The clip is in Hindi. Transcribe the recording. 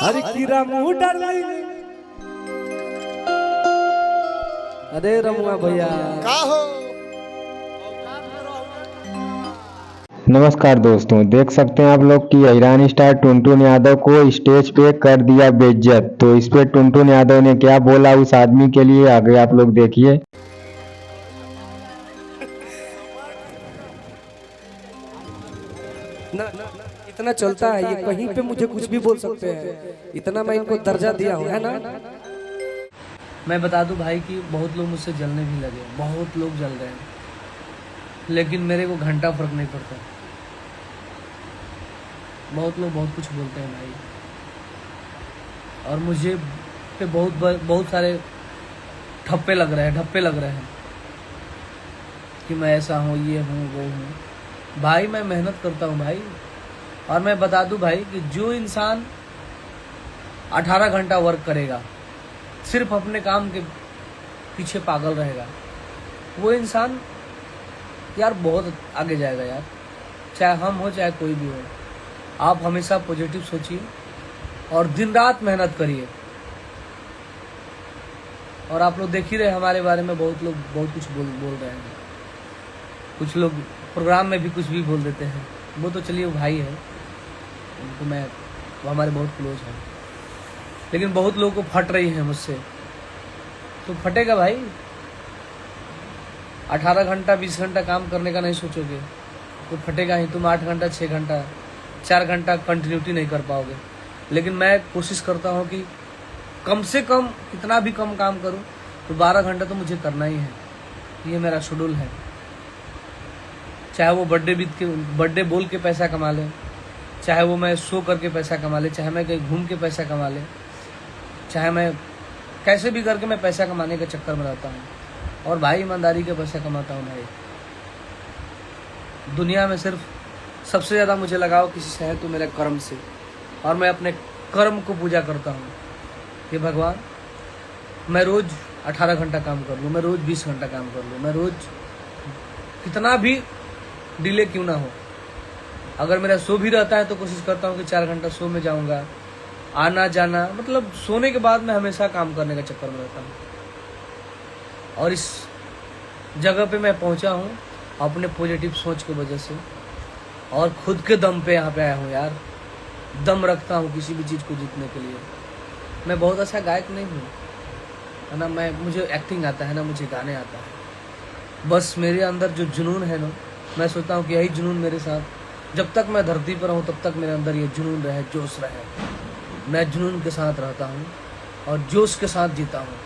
अरे कीरा मुंह डार्लिंग। अरे रमुआ भैया का हो। नमस्कार दोस्तों, देख सकते हैं आप लोग कि ईरानी स्टार टुनटुन यादव को स्टेज पे कर दिया बेइज्जत। तो इस पे टुनटुन यादव ने क्या बोला उस आदमी के लिए, आगे आप लोग देखिए। ना इतना चलता है, ये कहीं पे मुझे कुछ भी बोल सकते हैं, इतना मैं इनको दर्जा दिया हूँ, है ना। मैं बता दूं भाई कि बहुत लोग मुझसे जलने भी लगे, बहुत लोग जल रहे हैं, लेकिन मेरे को घंटा फर्क नहीं पड़ता। बहुत लोग बहुत कुछ बोलते हैं भाई, और मुझे पे बहुत सारे ठप्पे लग रहे हैं कि मैं ऐसा हूँ, ये हूँ, वो हूँ। भाई मैं मेहनत करता हूँ भाई, और मैं बता दूं भाई कि जो इंसान 18 घंटा वर्क करेगा, सिर्फ अपने काम के पीछे पागल रहेगा, वो इंसान यार बहुत आगे जाएगा यार। चाहे हम हो चाहे कोई भी हो, आप हमेशा पॉजिटिव सोचिए और दिन रात मेहनत करिए। और आप लोग देख ही रहे हमारे बारे में बहुत लोग बहुत कुछ बोल रहे हैं, कुछ लोग प्रोग्राम में भी कुछ भी बोल देते हैं। वो तो चलिए वो भाई है, उनको वो हमारे बहुत क्लोज है, लेकिन बहुत लोगों को फट रही है मुझसे, तो फटेगा भाई। 18 घंटा 20 घंटा काम करने का नहीं सोचोगे तो फटेगा ही। तुम 8 घंटा 6 घंटा 4 घंटा कंटिन्यूटी नहीं कर पाओगे। लेकिन मैं कोशिश करता हूँ कि कम से कम कितना भी कम काम करूँ तो 12 घंटा तो मुझे करना ही है, ये मेरा शेड्यूल है। चाहे वो बर्थडे बोल के पैसा कमा ले, चाहे वो मैं शो करके पैसा कमा ले, चाहे मैं कहीं घूम के पैसा कमा ले, चाहे मैं कैसे भी करके मैं पैसा कमाने के चक्कर में रहता हूँ। और भाई ईमानदारी के पैसा कमाता हूँ भाई। दुनिया में सिर्फ सबसे ज़्यादा मुझे लगाव किसी से है तो मेरे कर्म से, और मैं अपने कर्म को पूजा करता हूँ कि भगवान मैं रोज़ 18 घंटा काम कर लूँ, मैं रोज़ 20 घंटा काम कर लूँ, मैं रोज़ कितना भी डिले क्यों ना हो। अगर मेरा शो भी रहता है तो कोशिश करता हूँ कि 4 घंटा शो में जाऊँगा, आना जाना, मतलब सोने के बाद मैं हमेशा काम करने का चक्कर में रहता हूँ। और इस जगह पे मैं पहुँचा हूँ अपने पॉजिटिव सोच की वजह से, और खुद के दम पे यहाँ पे आया हूँ यार। दम रखता हूँ किसी भी चीज़ को जीतने के लिए। मैं बहुत अच्छा गायक नहीं हूँ, है ना, मुझे एक्टिंग आता है ना, मुझे गाने आता है। बस मेरे अंदर जो जुनून है ना, मैं सोचता हूँ कि यही जुनून मेरे साथ जब तक मैं धरती पर हूँ तब तक मेरे अंदर ये जुनून रहे, जोश रहे। मैं जुनून के साथ रहता हूँ और जोश के साथ जीता हूँ।